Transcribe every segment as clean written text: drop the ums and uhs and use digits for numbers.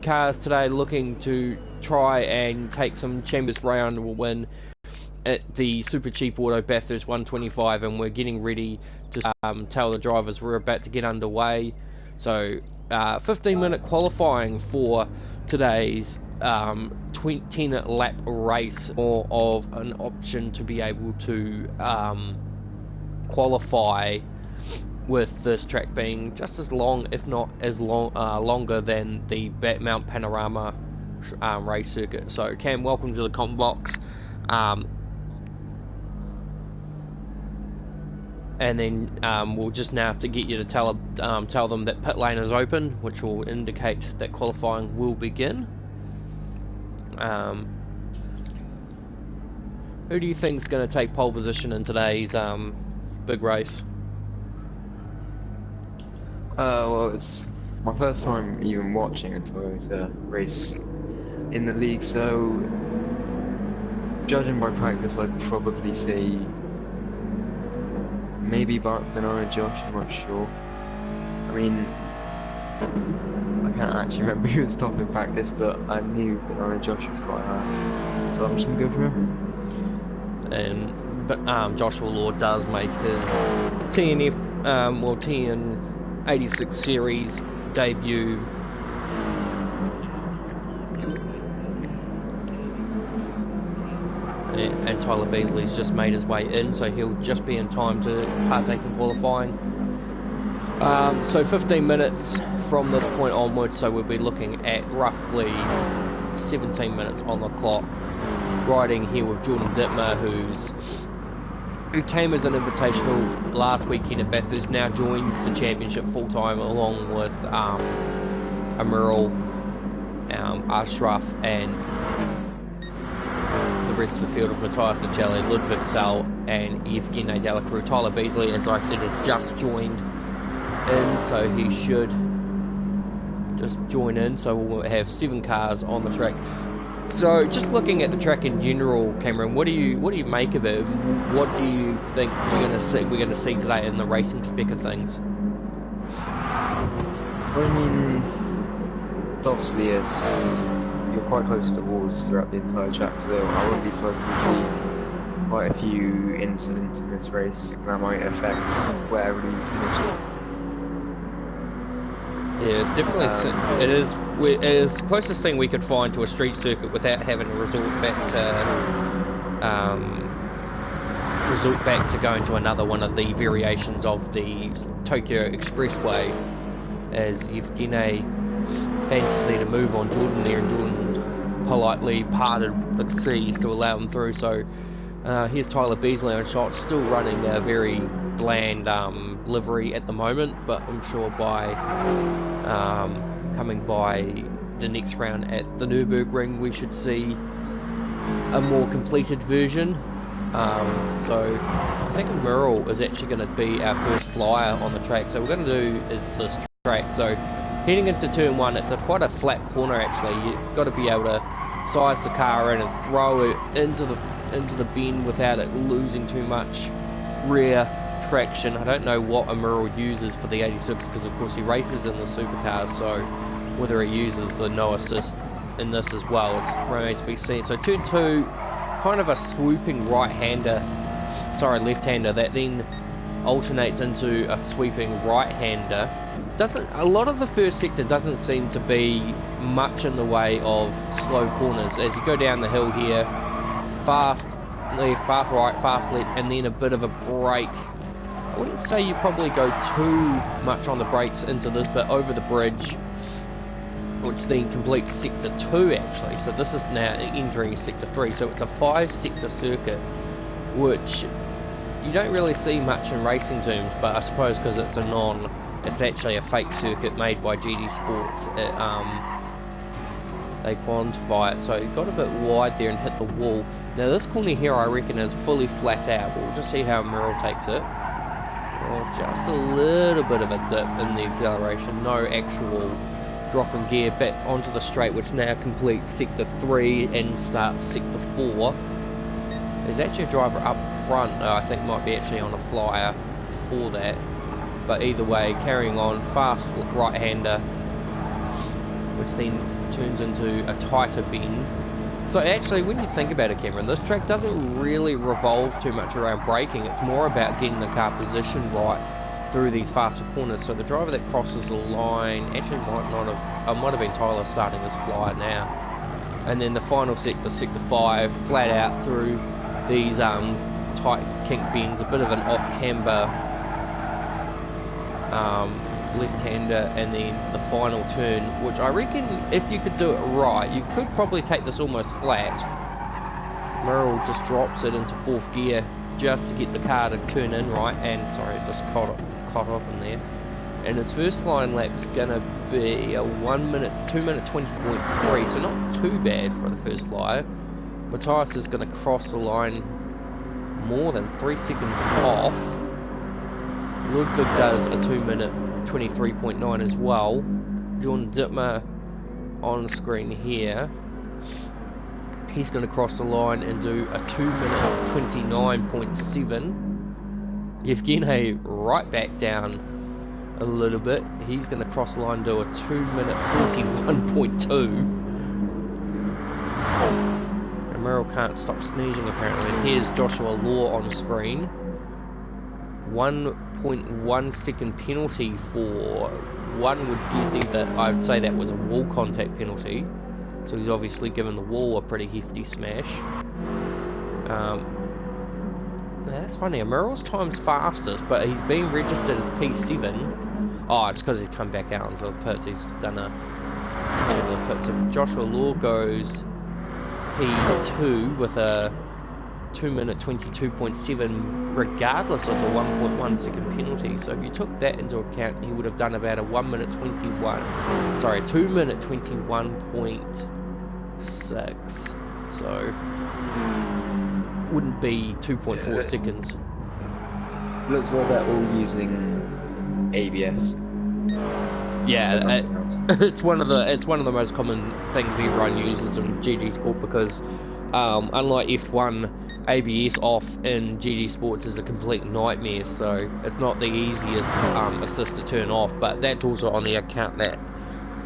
cars today looking to try and take some Chambers round win at the Super Cheap Auto Bathurst 125, and we're getting ready to tell the drivers we're about to get underway. So 15-minute qualifying for today's 10-lap race, or of an option to be able to qualify with this track being just as long, if not as long, longer than the Mount Panorama race circuit. So Cam, welcome to the com box. And then we'll just now have to get you to tell them that pit lane is open, which will indicate that qualifying will begin. Who do you think is going to take pole position in today's big race? Well, it's my first time even watching a Toyota race in the league, so judging by practice, I'd probably say maybe Banana Josh, I'm not sure. I mean, I can't actually remember who was top in practice, but I knew Banana Josh was quite high, so I'm just gonna go for him. But Joshua Law does make his TN86 series debut. And Tyler Beasley's just made his way in, so he'll just be in time to partake in qualifying. So 15 minutes from this point onwards, so we'll be looking at roughly 17 minutes on the clock. Riding here with Jordan Dittmer, who came as an invitational last weekend at Bathurst, now joins the championship full time along with Amiral, Ashraf, and the rest of the field of Matthias Decelli, Ludwig Sal, and Evgeny Delacruz. Tyler Beasley, as I said, has just joined in, so he should just join in. So we'll have 7 cars on the track. So just looking at the track in general, Cameron, what do you make of it? What do you think we're going to see today in the racing spec of things? I mean, obviously you're quite close to the walls throughout the entire track, so I wouldn't be surprised to see quite a few incidents in this race that might affect where everybody finishes. Yeah, it's definitely it is the closest thing we could find to a street circuit without having to resort back to going to another one of the variations of the Tokyo Expressway, as Evgeny fantasy to move on Jordan there, and Jordan politely parted the seas to allow him through. So here's Tyler Beasley on shot, still running a very bland livery at the moment, but I'm sure by coming by the next round at the Nürburgring we should see a more completed version. So I think Merrill is actually going to be our first flyer on the track. So what we're going to do is this track, so heading into turn 1, it's quite a flat corner actually. You've got to be able to size the car in and throw it into the bend without it losing too much rear traction. I don't know what Amiral uses for the 86, because of course he races in the supercars, so whether he uses the no assist in this as well remains to be seen. So turn 2, kind of a swooping left-hander that then alternates into a sweeping right-hander. A lot of the first sector doesn't seem to be much in the way of slow corners. As you go down the hill here, fast left, fast right, fast left, and then a bit of a brake. I wouldn't say you probably go too much on the brakes into this, but over the bridge, which then completes sector 2 actually. So this is now entering sector 3, so it's a 5-sector circuit, which you don't really see much in racing terms, but I suppose because it's it's actually a fake circuit made by GD Sports. They quantify it, so it got a bit wide there and hit the wall. Now this corner here I reckon is fully flat out, but we'll just see how Merrill takes it. Just a little bit of a dip in the acceleration, no actual drop in gear, back onto the straight, which now completes sector 3 and starts sector 4. There's actually a driver up front, I think might be actually on a flyer for that. But either way, carrying on, fast right-hander, which then turns into a tighter bend. So actually, when you think about it, Cameron, this track doesn't really revolve too much around braking. It's more about getting the car positioned right through these faster corners. So the driver that crosses the line actually might have been Tyler starting this flyer now. And then the final sector, sector 5, flat out through these tight kink bends, a bit of an off-camber left-hander, and then the final turn, which I reckon if you could do it right, you could probably take this almost flat. Merrill just drops it into 4th gear just to get the car to turn in right, and sorry, it just caught off in there. And his first flying lap's gonna be a 2 minute 20.3, so not too bad for the first flyer. Matthias is gonna cross the line more than 3 seconds off. Ludwig does a 2 minute 23.9 as well. John Dittmer on the screen here. He's going to cross the line and do a 2 minute 29.7. Yevgeny right back down a little bit. He's going to cross the line and do a 2 minute 41.2. And Merrill can't stop sneezing apparently. And here's Joshua Law on the screen. 1.1 second penalty for one would guess either. I'd say that was a wall contact penalty, so he's obviously given the wall a pretty hefty smash. That's funny, Merrill's time's fastest, but he's been registered as P7. Oh, it's because he's come back out into the pits. He's done a pit. So Joshua Law goes P2 with a 2 minute 22.7 regardless of the 1.1 second penalty. So if you took that into account, he would have done about a 2 minute 21.6. So wouldn't be 2.4 seconds. Looks like they're all using ABS. Yeah, it's one of the most common things everyone uses in GG Sport, because unlike F1, ABS off in GG Sports is a complete nightmare, so it's not the easiest assist to turn off. But that's also on the account that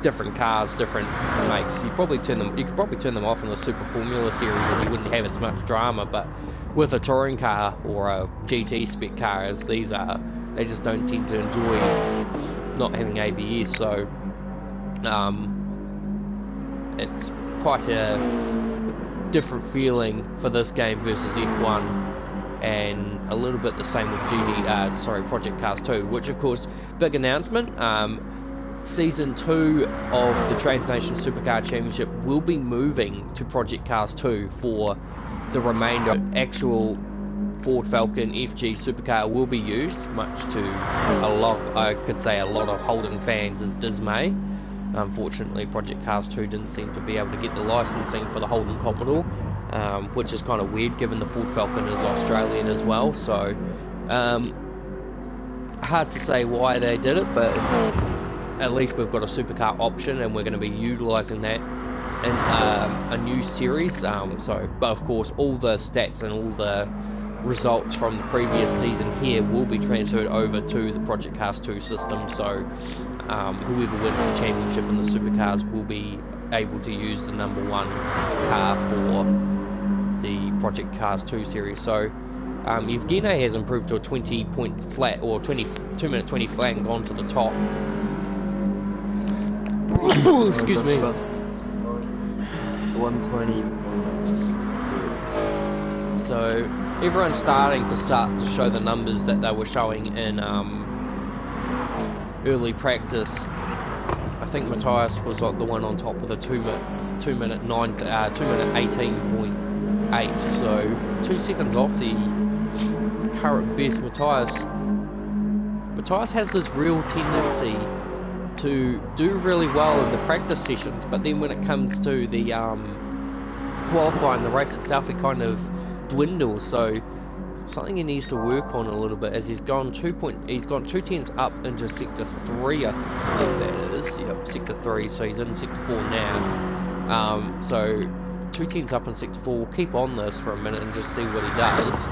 different cars, different makes, you could probably turn them off in the Super Formula series and you wouldn't have as much drama. But with a touring car or a GT spec car as these are, they just don't tend to enjoy not having ABS. So it's quite a different feeling for this game versus F1, and a little bit the same with Project Cars 2, which of course, big announcement, Season 2 of the Trans Nation Supercar Championship will be moving to Project Cars 2 for the remainder. Actual Ford Falcon FG Supercar will be used, much to a lot of Holden fans' dismay. Unfortunately, Project Cars 2 didn't seem to be able to get the licensing for the Holden Commodore, which is kind of weird given the Ford Falcon is Australian as well. So hard to say why they did it, but at least we've got a supercar option and we're going to be utilising that in a new series. But of course all the stats and all the results from the previous season here will be transferred over to the Project Cars 2 system, so whoever wins the championship in the supercars will be able to use the #1 car for the Project Cars 2 series. So Yevgeny has improved to a 20 point flat, or 2 minute 20 flat, and gone to the top. Excuse me. 120. So everyone's starting to show the numbers that they were showing in early practice. I think Matthias was like the one on top of the 2 minute 18.8, so 2 seconds off the current best. Matthias has this real tendency to do really well in the practice sessions, but then when it comes to the qualifying, the race itself, it kind of dwindles. So something he needs to work on a little bit, as he's gone 2 tenths up into sector 3, I believe that is. Yep, sector 3, so he's in sector 4 now. So 2 tenths up in sector 4. We'll keep on this for a minute and just see what he does.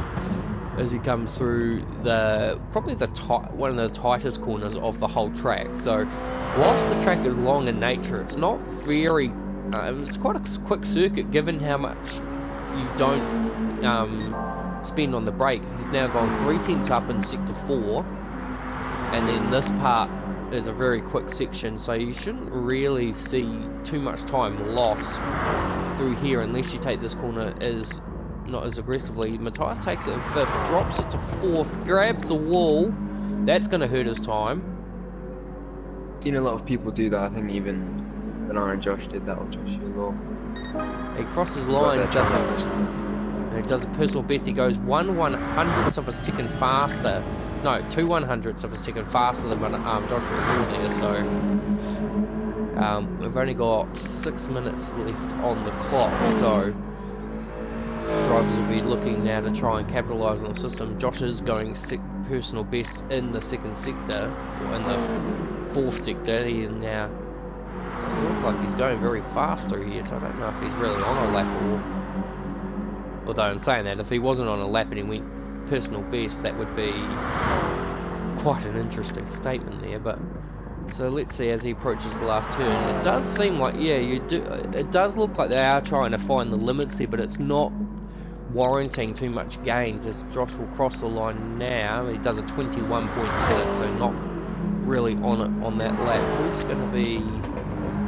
as he comes through probably one of the tightest corners of the whole track. So whilst the track is long in nature, it's not very it's quite a quick circuit given how much you don't spend on the brake. He's now gone 3/10 up in sector 4, and then this part is a very quick section, so you shouldn't really see too much time lost through here unless you take this corner as not as aggressively. Matthias takes it in 5th, drops it to 4th, grabs the wall. That's going to hurt his time. Seen a lot of people do that. I think even Bernard and Josh did that, or Josh as well. He crosses the line, he does a personal best. He goes 1/100th of a second faster. No, 2/100ths of a second faster than Joshua Hall there. So we've only got 6 minutes left on the clock. So drivers will be looking now to try and capitalise on the system. Josh is going personal best in the 2nd sector, or in the 4th sector. He now doesn't look like he's going very fast through here, so I don't know if he's really on a lap or... Although in saying that, if he wasn't on a lap and he went personal best, that would be quite an interesting statement there. But so let's see as he approaches the last turn. It does seem like, yeah, it does look like they are trying to find the limits there, but it's not warranting too much gains as Josh will cross the line now. He does a 21.6, so not really on that lap. Who's going to be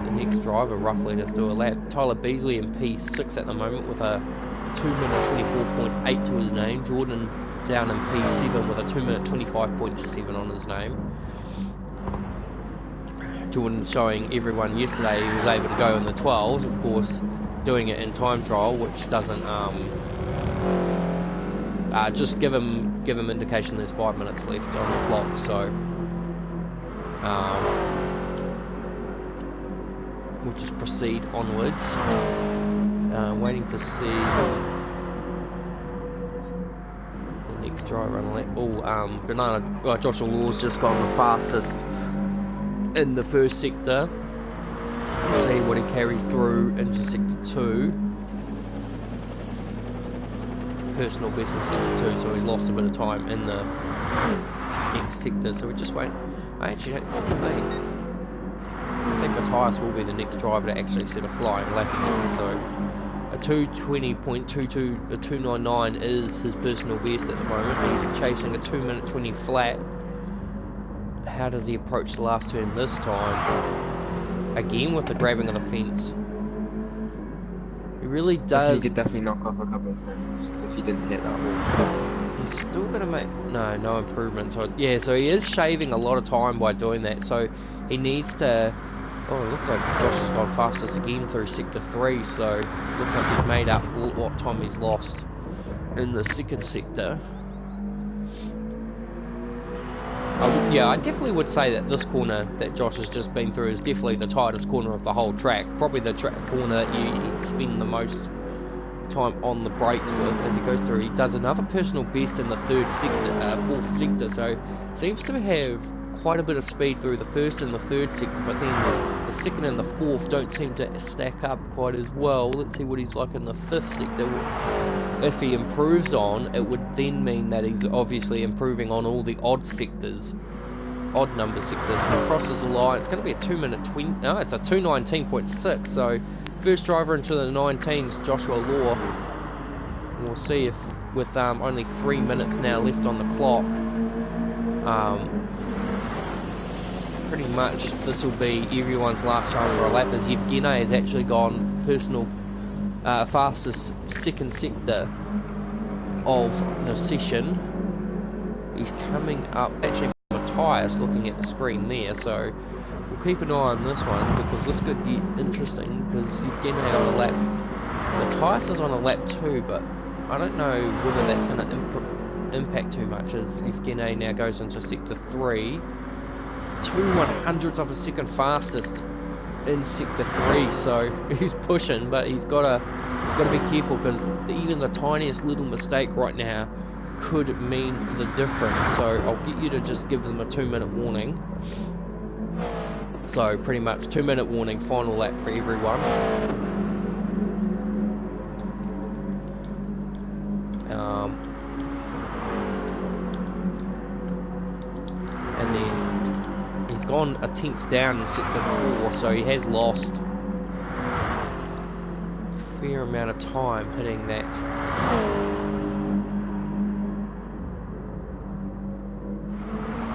the next driver roughly to do a lap? Tyler Beasley in P6 at the moment with a 2:24.8 to his name. Jordan down in P7 with a 2:25.7 on his name. Jordan showing everyone yesterday he was able to go in the 12s, of course doing it in time trial, which doesn't just give him indication there's 5 minutes left on the clock. So we'll just proceed onwards. Waiting to see the next driver on the lap. Joshua Law's just gone the fastest in the 1st sector. We'll see what he carries through into sector 2. Personal best in sector 2, so he's lost a bit of time in the next sector. So we're just waiting. I think Matthias will be the next driver to actually set a flying lap again. So a 2:20.22, a 2:99 is his personal best at the moment. He's chasing a 2:20 flat. How does he approach the last turn this time? Again with the grabbing of the fence. He really does. He could definitely knock off a couple of times if he didn't hit that wall. He's still going to make no improvement. So, yeah, so he is shaving a lot of time by doing that. So he needs to. Oh, it looks like Josh has gone fastest again through sector 3. So looks like he's made up what time he's lost in the 2nd sector. Yeah, I definitely would say that this corner that Josh has just been through is definitely the tightest corner of the whole track. Probably the corner that you spend the most time on the brakes with as he goes through. He does another personal best in the 4th sector, so seems to have quite a bit of speed through the 1st and the 3rd sector, but then the 2nd and the 4th don't seem to stack up quite as well. Let's see what he's like in the 5th sector, which if he improves on, it would then mean that he's obviously improving on all the odd number sectors. He crosses the line. It's going to be a 2:20. No, it's a 2:19.6. So first driver into the 19s, Joshua Law. We'll see if with only 3 minutes now left on the clock. Pretty much this will be everyone's last chance for a lap, as Yevgeny has actually gone personal fastest 2nd sector of the session. He's coming up, actually Matthias looking at the screen there, so we'll keep an eye on this one because this could get interesting because Yevgeny on a lap. Matthias is on a lap 2, but I don't know whether that's going to impact too much as Yevgeny now goes into sector 3. 2/100ths of a second fastest in sector 3, so he's pushing, but he's got to be careful because even the tiniest little mistake right now could mean the difference. So I'll get you to just give them a 2-minute warning. So pretty much 2-minute warning, final lap for everyone. gone a tenth down in sector 4, so he has lost a fair amount of time hitting that.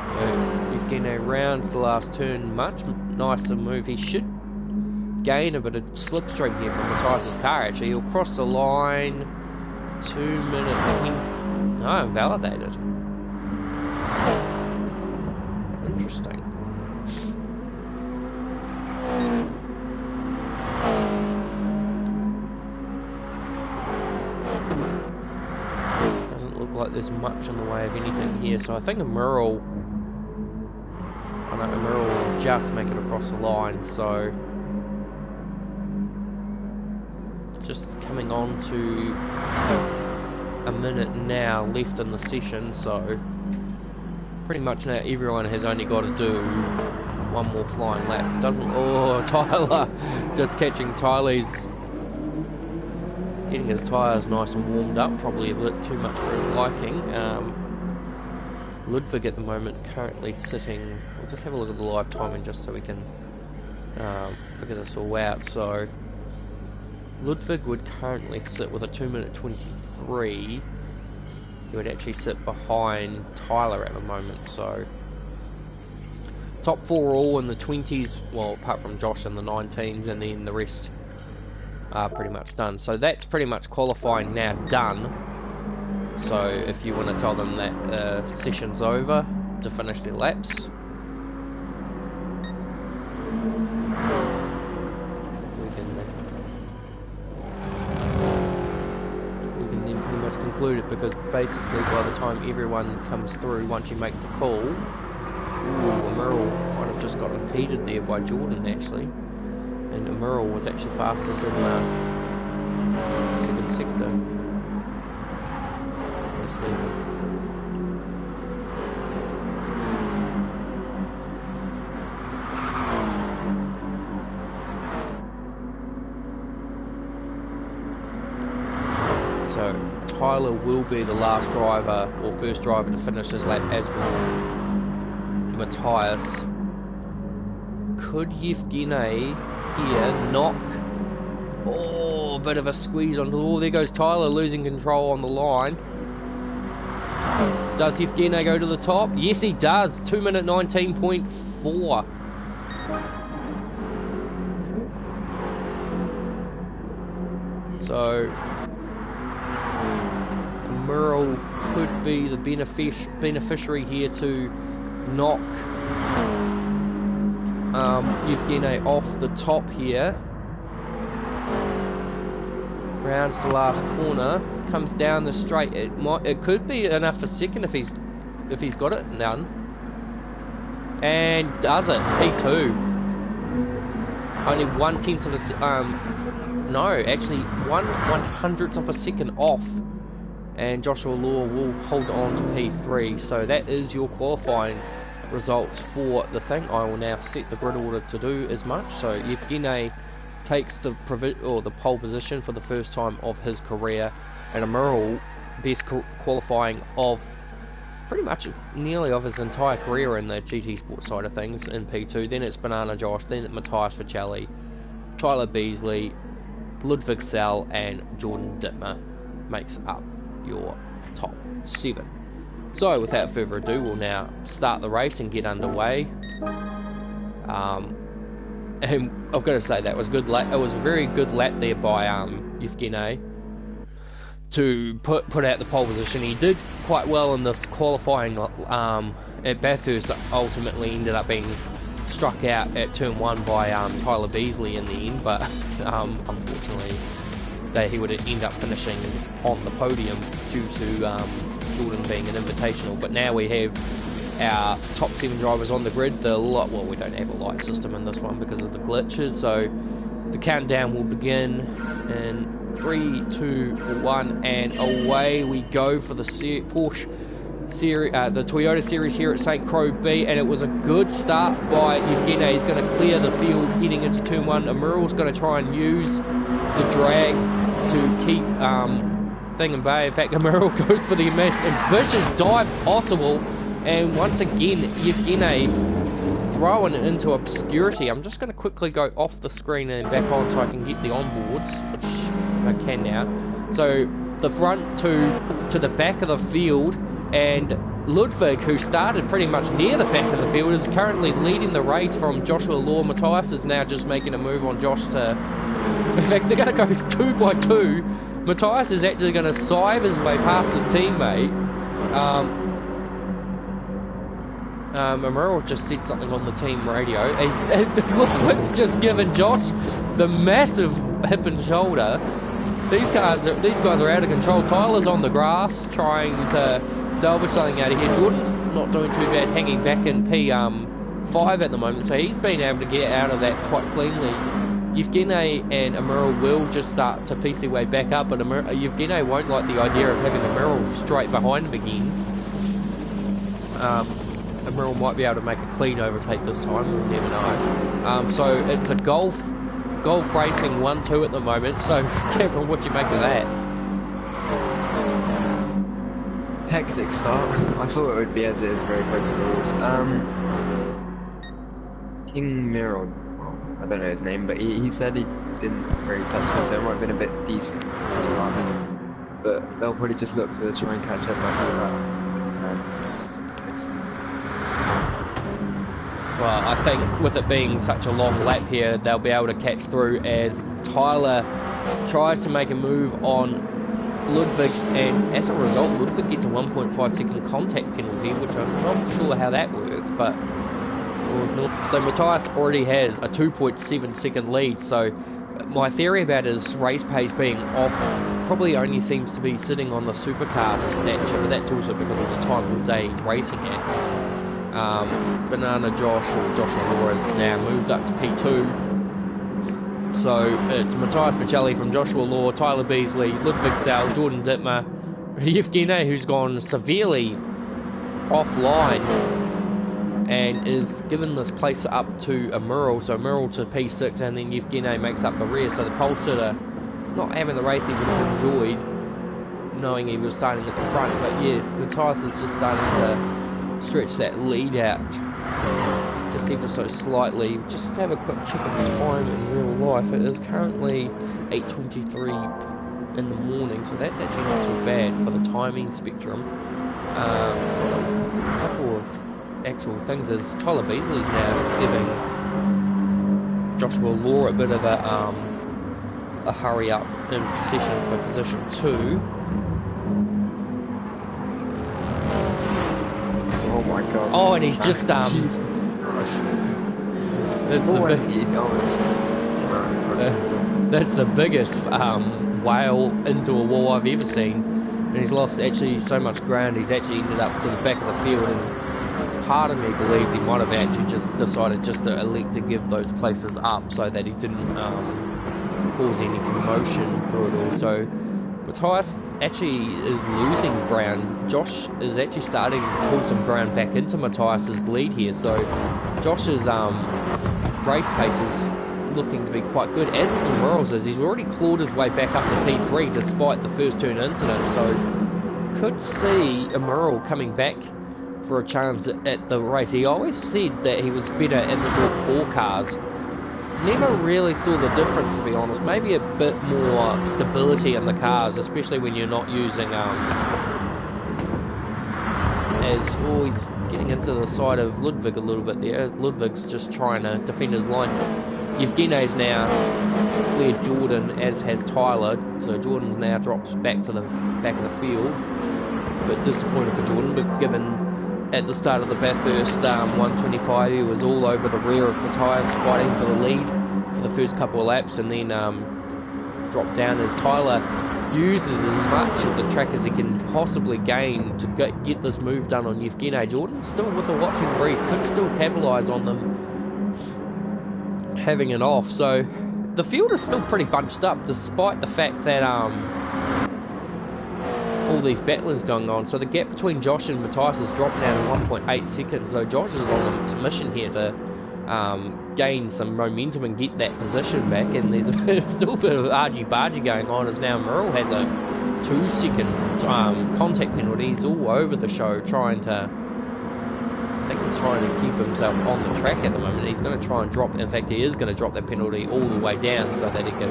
So Evgeny rounds the last turn, much nicer move. He should gain a bit of slipstream here from Matthias's car. Actually, he'll cross the line 2 minutes 20. No, invalidated. Interesting. Doesn't look like there's much in the way of anything here, so I think Emerald will just make it across the line, so just coming on to a minute now left in the session, so pretty much now everyone has only got to do one more flying lap. Doesn't, oh, Tyler just catching Tyler's, getting his tyres nice and warmed up, probably a bit too much for his liking. Ludwig at the moment currently sitting, we'll just have a look at the live timing just so we can figure this all out. So Ludwig would currently sit with a 2 minute 23. He would actually sit behind Tyler at the moment, so top 4 all in the 20s, well, apart from Josh in the 19s, and then the rest are pretty much done. So that's pretty much qualifying now done. So if you want to tell them that session's over to finish their laps, we can then pretty much conclude it, because basically by the time everyone comes through, once you make the call, Emerald might have just got impeded there by Jordan actually, and Emerald was actually fastest in the second sector. So Tyler will be the last driver or first driver to finish his lap, as will Matthias. Could Evgeny here knock? Oh, bit of a squeeze onto the wall. There goes Tyler losing control on the line. Does Evgeny go to the top? Yes, he does. 2 minute 19.4. So Merle could be the beneficiary here to knock Evgeny off the top here. Rounds the last corner, comes down the straight. It could be enough for second if he's got it done, and does it. P2. Only 1/10 of a no, actually 1/100th of a second off, and Joshua Law will hold on to P3. So that is your qualifying results for the thing. I will now set the grid order to do as much. So Evgeny takes the pole position for the first time of his career, and Emerald best qualifying of pretty much nearly of his entire career in the GT Sports side of things in P2. Then it's Banana Josh, then it's Matthias Vicelli, Tyler Beasley, Ludwig Sell, and Jordan Dittmer makes up your top 7. So without further ado, we'll now start the race and get underway. And I've got to say that was good lap. It was a very good lap there by Evgeny to put out the pole position. He did quite well in this qualifying at Bathurst. Ultimately ended up being struck out at turn 1 by Tyler Beasley in the end, but unfortunately he would end up finishing on the podium due to Jordan being an invitational. But now we have our top 7 drivers on the grid. Well, we don't have a light system in this one because of the glitches, so the countdown will begin in 3, 2, 1, and away we go for the Porsche series, the Toyota series here at St. Croix B. And it was a good start by Evgeny. He's going to clear the field heading into turn 1. Amiral's going to try and use the drag to keep thing in bay. In fact, Amiral goes for the most vicious dive possible. And once again, Evgeny throwing it into obscurity. I'm just going to quickly go off the screen and back on so I can get the onboards, which I can now. So the front to the back of the field, and Ludwig, who started pretty much near the back of the field, is currently leading the race from Joshua Law. Matthias is now just making a move on Josh to... In fact, they're going to go 2 by 2. Matthias is actually going to sieve his way past his teammate. Merrill just said something on the team radio. Ludwig's just given Josh the massive hip and shoulder. These guys are out of control. Tyler's on the grass trying to salvage something out of here. Jordan's not doing too bad, hanging back in P5 at the moment, so he's been able to get out of that quite cleanly. Yevgeny and Emeril will just start to piece their way back up, but Yevgeny won't like the idea of having Emeril straight behind him again. Emeril might be able to make a clean overtake this time, we'll never know. So it's a golf racing 1-2 at the moment, so Cameron, what do you make of that? Hectic start. I thought it would be as it is, very close to the walls. King Miro, well, I don't know his name, but he said he didn't really touch him, so it might have been a bit decent. But they'll probably just look to try and catch up back to that. And it's well, I think with it being such a long lap here, they'll be able to catch through as Tyler tries to make a move on Ludwig, and as a result, Ludwig gets a 1.5 second contact penalty, which I'm not sure how that works, but... So Matthias already has a 2.7 second lead, so my theory about his race pace being off probably only seems to be sitting on the supercar stature, but that's also because of the time of day he's racing at. Banana Josh, or Josh Laura, has now moved up to P2. So it's Matthias Michelli from Joshua Law, Tyler Beasley, Ludwig Sal, Jordan Dittmer, Yevgeny, who's gone severely offline and is given this place up to Emeril, so Emeril to P6, and then Yevgeny makes up the rear. So the pole sitter not having the race he would have enjoyed, knowing he was starting at the front, but yeah, Matthias is just starting to stretch that lead out just ever so slightly. Just have a quick check of the time in real life. It is currently 8:23 in the morning, so that's actually not too bad for the timing spectrum. A couple of actual things is Tyler Beasley's now giving Joshua Law a bit of a hurry up in position for position 2. oh my god. Oh, and he's just Jesus Christ. That's the biggest whale into a wall I've ever seen, and he's lost actually so much ground. He's actually ended up to the back of the field, and part of me believes he might have actually just decided just to elect to give those places up so that he didn't cause any commotion through it all. So Matthias actually is losing ground. Josh is actually starting to pull some ground back into Matthias's lead here. So Josh's race pace is looking to be quite good, as is Emeral's. He's already clawed his way back up to P3 despite the first turn incident. So could see Emeril coming back for a chance at the race. He always said that he was better in the Group 4 cars. Never really saw the difference, to be honest. Maybe a bit more stability in the cars, especially when you're not using as always getting into the side of Ludwig a little bit there. Ludwig's just trying to defend his line. Yevgeny's now cleared Jordan, as has Tyler, so Jordan now drops back to the back of the field. But disappointed for Jordan, but given at the start of the Bathurst 125 he was all over the rear of Matthias, fighting for the lead for the first couple of laps, and then dropped down as Tyler uses as much of the track as he can possibly gain to get this move done on Yevgeny. Jordan still with a watching brief, could still capitalise on them having it off. So the field is still pretty bunched up despite the fact that all these battlers going on. So the gap between Josh and Matthias is dropping down to 1.8 seconds. So Josh is on a mission here to gain some momentum and get that position back. And there's still a bit of argy-bargy going on, as now Merrill has a 2-second contact penalty. He's all over the show trying to think he's trying to keep himself on the track at the moment. He's going to try and drop, in fact he is going to drop that penalty all the way down so that he can,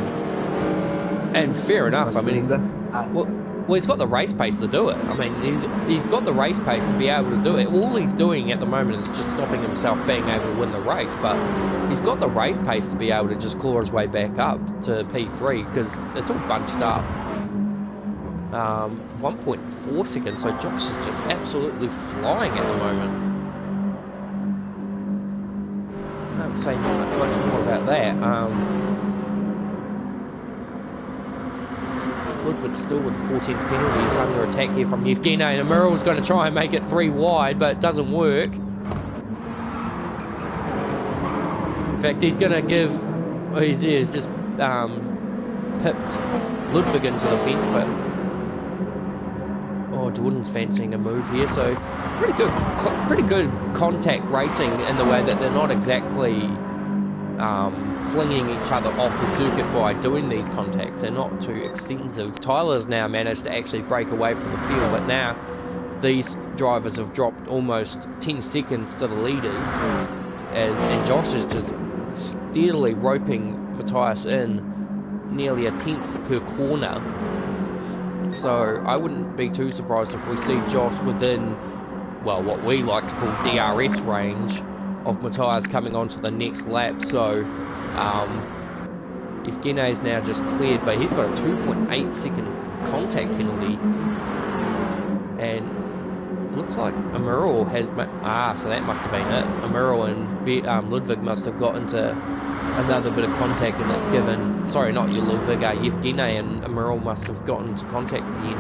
and fair enough, I mean, well, he's got the race pace to do it. I mean, he's got the race pace to be able to do it. All he's doing at the moment is just stopping himself being able to win the race, but he's got the race pace to be able to just claw his way back up to P3 because it's all bunched up. 1.4 seconds, so Josh is just absolutely flying at the moment. Can't say much more about that. Ludwig still with the 14th penalty. He's under attack here from Yevgeny, and Amiral's going to try and make it 3 wide, but it doesn't work. In fact, he's going to give... Oh, he's just pipped Ludwig into the fence, but... Oh, Jordan's fancying a move here, so pretty good contact racing in the way that they're not exactly flinging each other off the circuit by doing these contacts. They're not too extensive. Tyler's now managed to actually break away from the field, but now these drivers have dropped almost 10 seconds to the leaders, and Josh is just steadily roping Matthias in nearly a tenth per corner. So I wouldn't be too surprised if we see Josh within, well, what we like to call DRS range of Matthias coming on to the next lap. So Yevgeny is now just cleared, but he's got a 2.8 second contact penalty, and it looks like Amiral has so that must have been it. Amiral and Ludwig must have got into another bit of contact, and that's given, sorry, not you Ludwig, Yevgeny and Amiral must have gotten into contact again.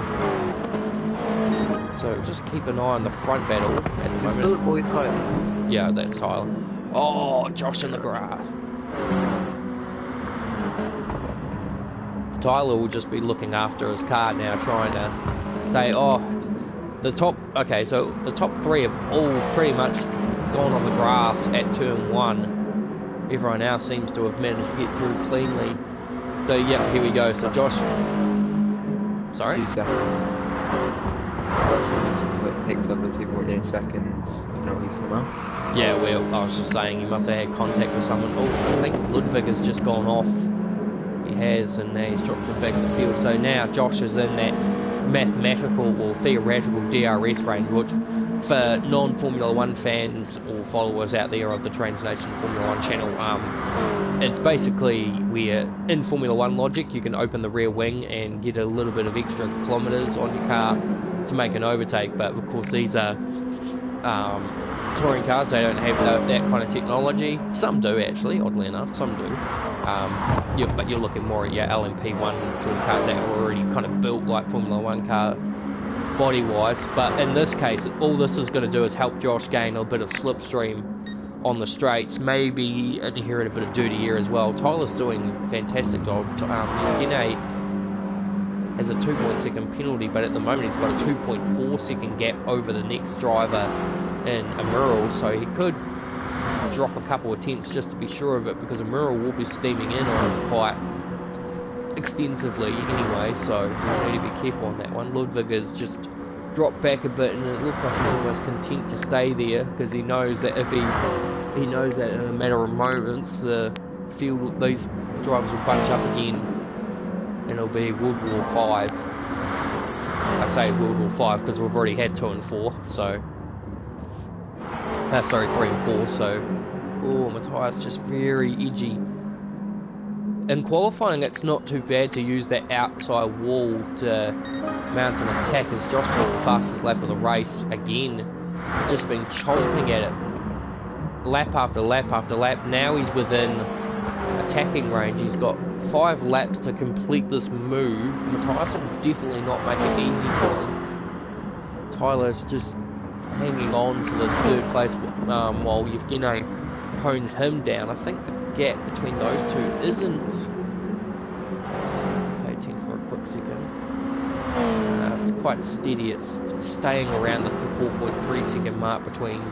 So just keep an eye on the front battle at the moment. Little boy Tyler. Yeah, that's Tyler. Oh, Josh in the grass. Tyler will just be looking after his car now, trying to stay. Oh, the top. Okay, so the top 3 have all pretty much gone on the grass at turn 1. Everyone else seems to have managed to get through cleanly. So yeah, here we go. So Josh. Sorry. 2 seconds. Picked up a 2.8 seconds penalty somehow. Yeah, well, I was just saying he must have had contact with someone. Oh, I think Ludwig has just gone off. He has, and now he's dropped him back in the field. So now Josh is in that mathematical or theoretical DRS range, which for non-Formula 1 fans or followers out there of the Transnation Formula 1 channel, it's basically where in Formula 1 logic you can open the rear wing and get a little bit of extra kilometres on your car to make an overtake, but of course these are touring cars. They don't have that kind of technology. Some do actually, oddly enough, some do. But you're looking more at your LMP1 sort of cars that are already kind of built like Formula 1 car body wise, but in this case all this is going to do is help Josh gain a bit of slipstream on the straights, maybe inherit a bit of dirty air as well. Tyler's doing a fantastic job. Yevgeny has a 2.2 second penalty, but at the moment he's got a 2.4 second gap over the next driver in Amiral, so he could drop a couple of tenths just to be sure of it, because Amiral will be steaming in on him quite extensively anyway, so we need to be careful on that one. Ludwig has just dropped back a bit, and it looks like he's almost content to stay there, because he knows that if he knows that in a matter of moments the field, these drivers will bunch up again, and it'll be World War 5. I say World War 5 because we've already had 2 and 4, so sorry, 3 and 4. So, oh, Matthias just very edgy. In qualifying, it's not too bad to use that outside wall to mount an attack, as Josh took the fastest lap of the race again. Just been chomping at it, lap after lap after lap. Now he's within attacking range. He's got 5 laps to complete this move. Matthias will definitely not make it easy for him. Tyler's just hanging on to this 3rd place while Yevgeny hones him down. I think the gap between those two isn't... Just pay attention for a quick second. It's quite steady. It's staying around the 4.3 second mark between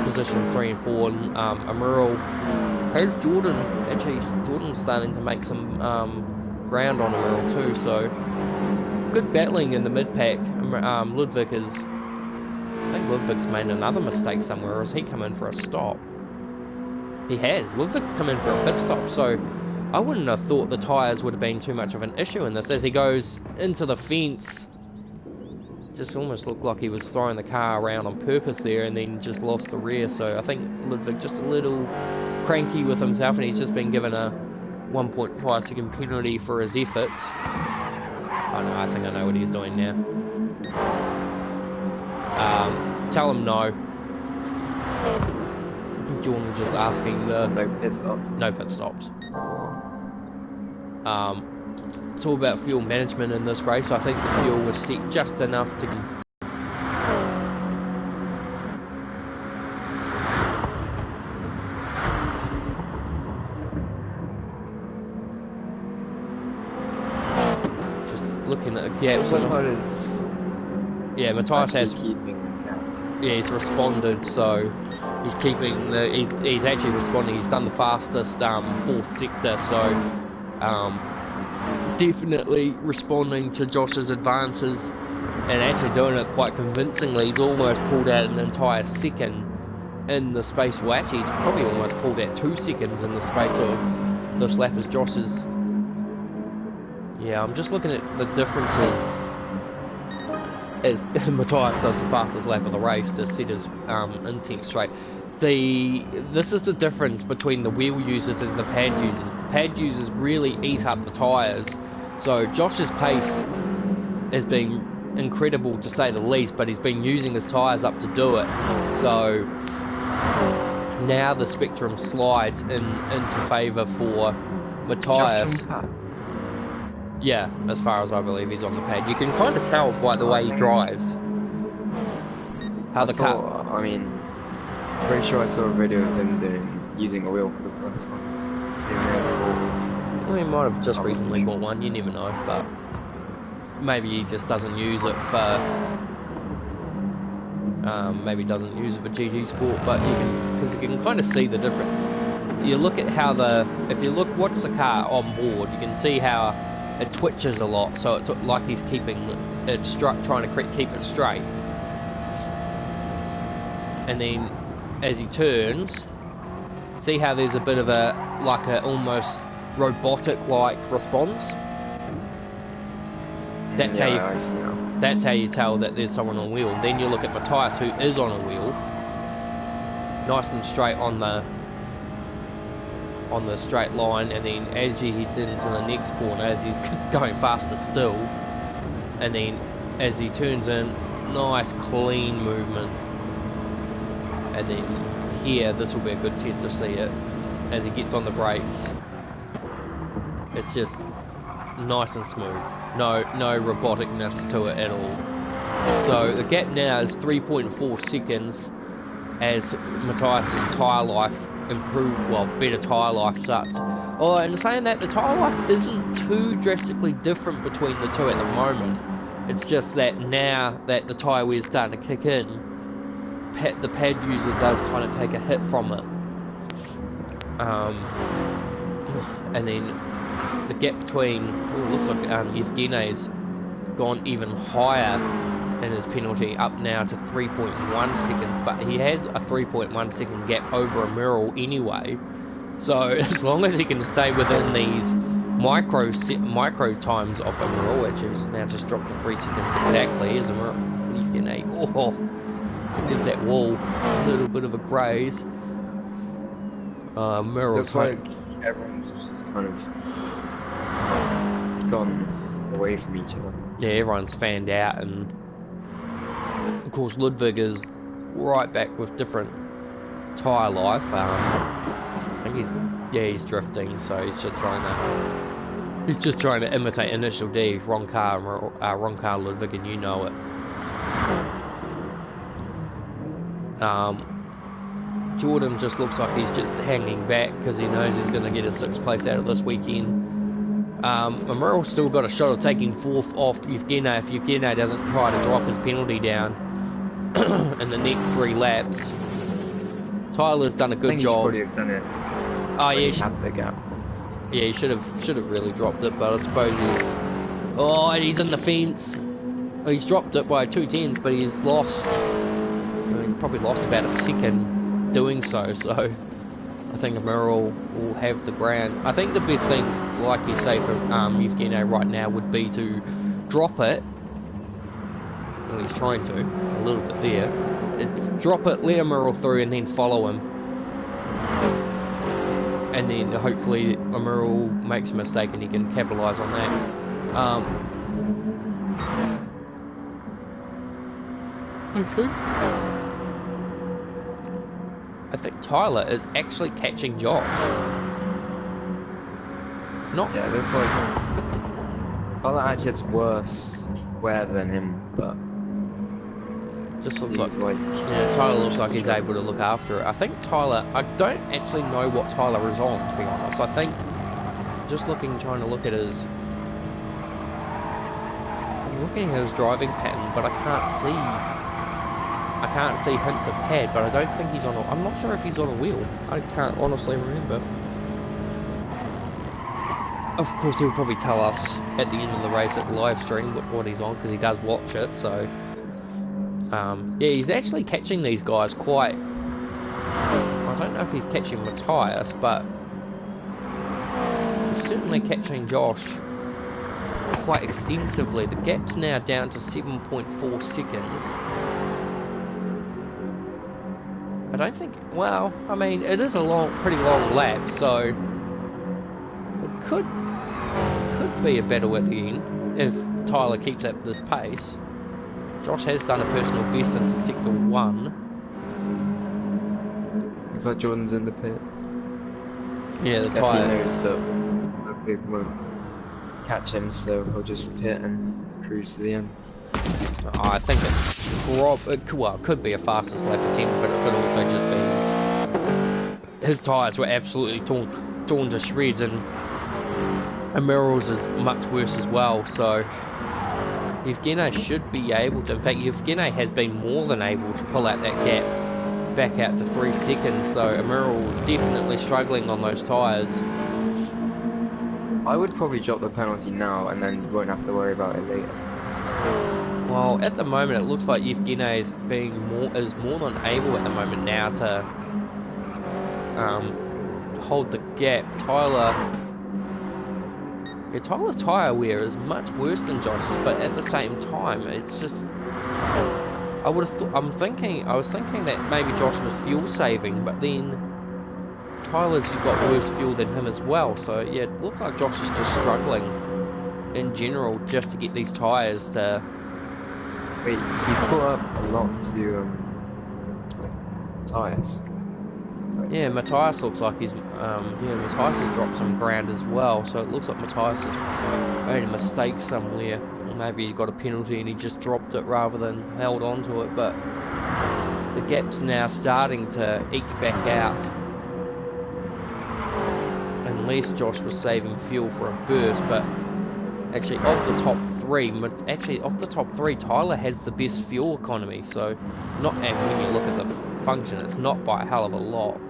position 3 and 4, and Amiral has Jordan. Actually, Jordan's starting to make some ground on Amiral too, so good battling in the mid-pack. Ludwig is I think Ludwig's made another mistake somewhere, or has he come in for a stop? He has. Ludwig's come in for a pit stop, so I wouldn't have thought the tyres would have been too much of an issue in this. As he goes into the fence, just almost looked like he was throwing the car around on purpose there and then just lost the rear. So I think Ludwig just a little cranky with himself, and he's just been given a 1.5 second penalty for his efforts. Oh no, I think I know what he's doing now. Tell him no. Jordan just asking the... No pit stops. No pit stops. It's all about fuel management in this race. I think the fuel was set just enough to... Just looking at the gaps. Sometimes yeah, Matthias has... keeping... Yeah, he's responded, so he's keeping the... He's actually responding. He's done the fastest fourth sector, so... definitely responding to Josh's advances and actually doing it quite convincingly. He's almost pulled out an entire second in the space. Well, actually, he's probably almost pulled out 2 seconds in the space of this lap as Josh's. Yeah, I'm just looking at the differences as Matthias does the fastest lap of the race to set his intent straight. This is the difference between the wheel users and the pad users. The pad users really eat up the tyres. So Josh's pace has been incredible to say the least, but he's been using his tyres up to do it. So now the spectrum slides into favour for Matthias. Yeah, as far as I believe he's on the pad. You can kind of tell by the way he drives. How the car... I mean... Pretty sure I saw a video of him using a wheel for the first time. Well, he might have just recently bought one, you never know, but maybe he just doesn't use it for maybe doesn't use it for GT Sport, but because you can kind of see the difference. You look at how if you watch the car on board, you can see how it twitches a lot, so it's like he's keeping it straight, trying to keep it straight, and then as he turns, see how there's a bit of a almost robotic-like response. That's how you tell that there's someone on wheel. Then you look at Matthias, who is on a wheel, nice and straight on the straight line, and then as he heads into the next corner, as he's going faster still, and then as he turns in, nice clean movement. And then here, this will be a good test to see it. As he gets on the brakes, it's just nice and smooth. No roboticness to it at all. So the gap now is 3.4 seconds as Matthias's tyre life improved, well, better tyre life starts. Oh, and saying that, the tyre life isn't too drastically different between the two at the moment. It's just that now that the tyre wear is starting to kick in, the pad user does kind of take a hit from it, and then the gap between looks like Yevgeny's gone even higher in his penalty, up now to 3.1 seconds, but he has a 3.1 second gap over a Merrill anyway, so as long as he can stay within these micro times of a Merrill, which is now just dropped to 3 seconds exactly as a Merrill, Yevgeny, gives that wall a little bit of a graze. Merrill's like everyone's kind of gone away from each other. Yeah, everyone's fanned out, and of course Ludwig is right back with different tyre life. I think he's drifting, so he's just trying to imitate Initial D. Wrong car, Ludwig, and you know it. Jordan just looks like he's just hanging back because he knows he's going to get a 6th place out of this weekend. Merrill's still got a shot of taking 4th off Yevgeny if Yevgeny doesn't try to drop his penalty down in the next 3 laps. Tyler's done a good job. He should probably have done it. Oh yeah, had the gap. Yeah, he should have really dropped it, but I suppose he's in the fence. Well, he's dropped it by 2 tenths, but he's lost probably lost about a second doing so. So I think Merrill will have the ground. I think the best thing, like you say, for Evgeny right now would be to drop it. Well, he's trying to, a little bit there. It's drop it, let Merrill through, and then follow him. And then hopefully Merrill makes a mistake and he can capitalise on that. I think Tyler is actually catching Josh. Not. Yeah, it looks like Tyler actually has worse wear than him, but just looks like yeah, Tyler looks like he's able to look after it. I think Tyler, I don't actually know what Tyler is on, to be honest. I think just trying to look at his, I'm looking at his driving pattern, but I can't see hints of pad, but I don't think he's on a, I'm not sure if he's on a wheel. I can't honestly remember. Of course, he'll probably tell us at the end of the race at the live stream what he's on, because he does watch it, so yeah, he's actually catching these guys quite, I don't know if he's catching Matthias, but he's certainly catching Josh quite extensively. The gap's now down to 7.4 seconds. I don't think, well, I mean, it is a pretty long lap, so it could be a battle at the end if Tyler keeps up this pace. Josh has done a personal best in sector 1. Looks like Jordan's in the pits. Yeah, the Guess tyre. he knows that the big won't catch him, so he'll just pit and cruise to the end. I think it could be a fastest lap attempt, but it could also just be his tyres were absolutely torn to shreds, and Merrill's is much worse as well. So Evgeny should be able to, in fact Evgeny has been more than able to pull out that gap back out to 3 seconds, so Merrill definitely struggling on those tyres. I would probably drop the penalty now and then you won't have to worry about it later. Well, at the moment it looks like Evgeny is more than able at the moment now to hold the gap. Tyler's tyre wear is much worse than Josh's, but at the same time, it's just, I was thinking that maybe Josh was fuel saving, but then Tyler's got worse fuel than him as well. So yeah, it looks like Josh is just struggling in general just to get these tyres to. Wait, he's caught up a lot to tyres. Yeah, Matthias looks like he's, Matthias has dropped some ground as well, so it looks like Matthias has made a mistake somewhere. Maybe he got a penalty and he just dropped it rather than held on to it, but the gap's now starting to eke back out. Unless Josh was saving fuel for a burst, but actually of the top three, Tyler has the best fuel economy, so not, and when you look at the function, it's not by a hell of a lot.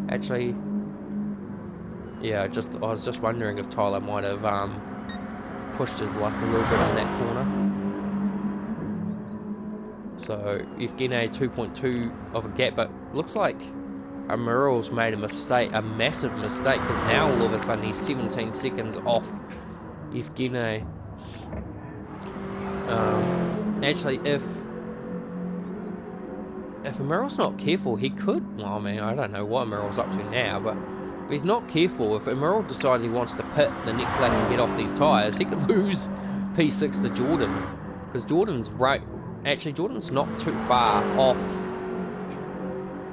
Actually, yeah, I was just wondering if Tyler might have pushed his luck a little bit in that corner. So Evgeny 2.2 of a gap, but looks like Merrill's made a massive mistake, because now all of a sudden he's 17 seconds off Evgeny. Actually, if Merrill's not careful, he could, well, I mean, I don't know what Merrill's up to now, but if he's not careful, if Merrill decides he wants to pit the next lap and get off these tyres, he could lose P6 to Jordan, because Jordan's not too far off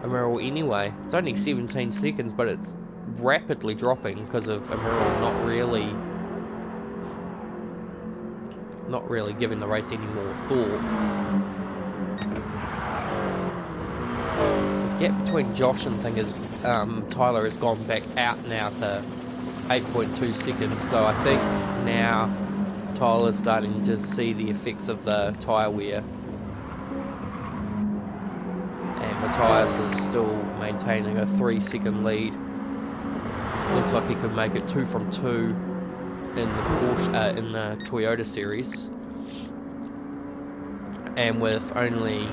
Merrill anyway. It's only 17 seconds, but it's rapidly dropping because of Merrill not really giving the race any more thought. The gap between Josh and Tyler has gone back out now to 8.2 seconds, so I think now Tyler's starting to see the effects of the tyre wear. And Matthias is still maintaining a 3-second lead. Looks like he could make it 2 from 2 in the Toyota series, and with only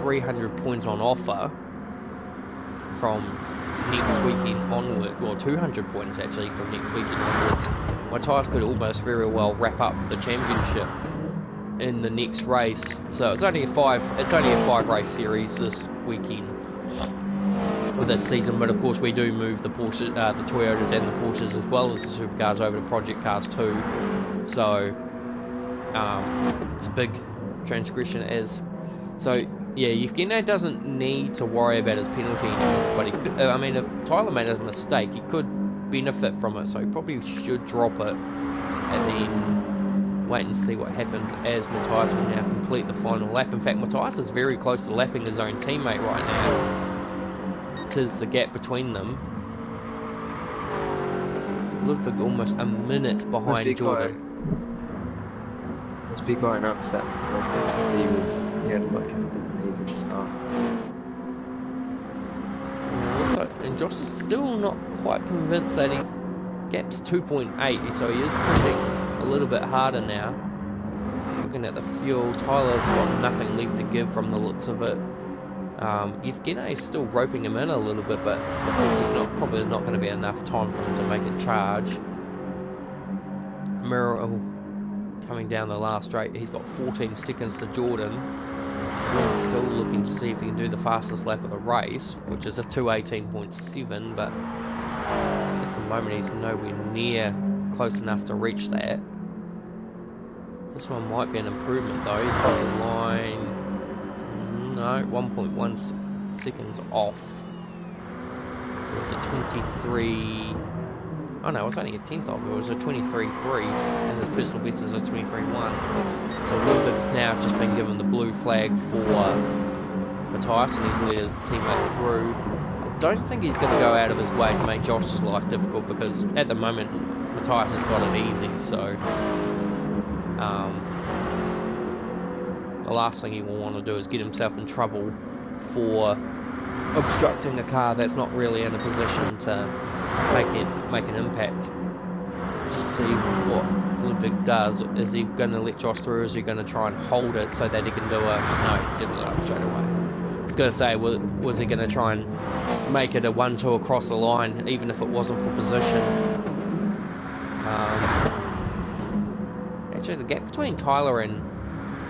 300 points on offer from next weekend onward, or 200 points actually from next weekend onwards, Matthias could almost very well wrap up the championship in the next race. So it's only a five race series this weekend for this season, but of course we do move the Porsche, the Toyotas and the Porsches as well as the supercars over to Project Cars too. So it's a big transgression as. So yeah, Evgeny doesn't need to worry about his penalty anymore, but he could, I mean, if Tyler made a mistake, he could benefit from it, so he probably should drop it and then wait and see what happens as Matthias will now complete the final lap. In fact, Matthias is very close to lapping his own teammate right now. 'Tis the gap between them. Ludwig almost a minute behind Jordan. Must be quite an upset because he had like an amazing start. And Josh is still not quite convinced that he gap's 2.8, so he is pushing a little bit harder now. Just looking at the fuel, Tyler's got nothing left to give from the looks of it. Evgeny is still roping him in a little bit, but of course there's probably not going to be enough time for him to make a charge. Merrill coming down the last straight, he's got 14 seconds to Jordan. Jordan's still looking to see if he can do the fastest lap of the race, which is a 2:18.7, but at the moment he's nowhere near close enough to reach that. This one might be an improvement though. He crossed the line, no, 1.1 seconds off. It was a 23. Oh no, it was only a tenth off. It was a 23.3, and his personal best is a 23.1. So Ludwig's now just been given the blue flag for Matthias, and he's led his teammate through. I don't think he's going to go out of his way to make Josh's life difficult, because at the moment Matthias has got it easy. So the last thing he will want to do is get himself in trouble for obstructing a car that's not really in a position to make an impact. Just see what Ludwig does. Is he going to let Josh through, or is he going to try and hold it so that he can do a... No, gives it up straight away. I was going to say, was he going to try and make it a 1-2 across the line, even if it wasn't for position? Actually, the gap between Tyler and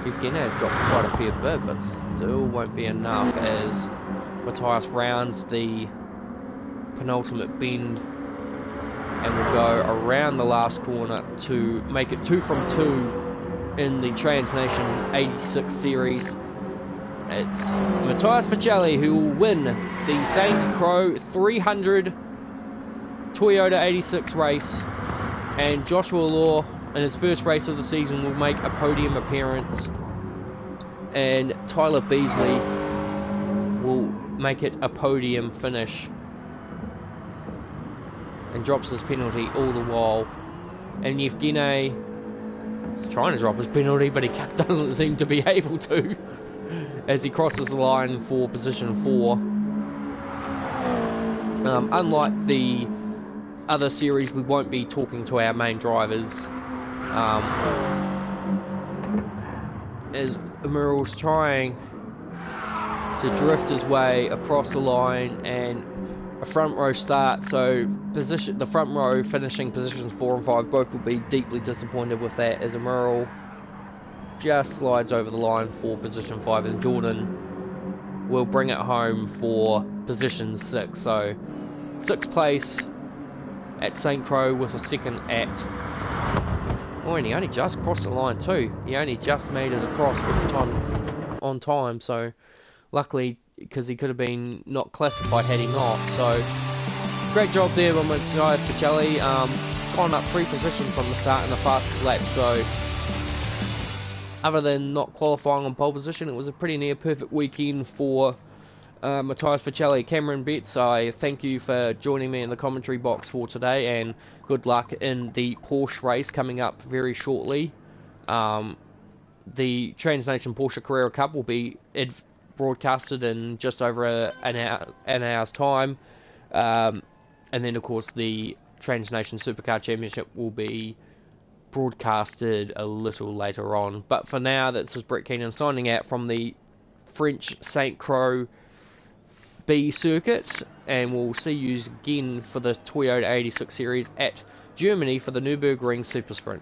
Evgeny has dropped quite a fair bit, but still won't be enough as Matthias rounds the penultimate bend and will go around the last corner to make it 2 from 2 in the Transnation 86 series. It's Matthias Pacelli who will win the St. Croix 300 Toyota 86 race, and Joshua Law in his first race of the season will make a podium appearance, and Tyler Beasley will make it a podium finish and drops his penalty all the while. And Evgeny is trying to drop his penalty, but he doesn't seem to be able to as he crosses the line for position 4. Unlike the other series, we won't be talking to our main drivers as Merrill's trying to drift his way across the line, and a front row start, so the front row finishing positions 4 and 5 both will be deeply disappointed with that, as Merrill just slides over the line for position 5, and Jordan will bring it home for position 6. So 6th place at St. Croix with a 2nd at... Oh, and he only just crossed the line too. He only just made it across with on time, so luckily, because he could have been not classified had he not. So great job there by Matthias Pacelli. Gone up 3 positions from the start in the fastest lap, so other than not qualifying on pole position, it was a pretty near perfect weekend for Matthias Pacelli. Cameron Betts, I thank you for joining me in the commentary box for today, and good luck in the Porsche race coming up very shortly. The Transnation Porsche Carrera Cup will be broadcasted in just over an hour's time, and then of course the Transnation Supercar Championship will be broadcasted a little later on. But for now, this is Brett Keenan signing out from the French St. Croix B circuit, and we'll see you again for the Toyota 86 Series at Germany for the Nürburgring Super Sprint.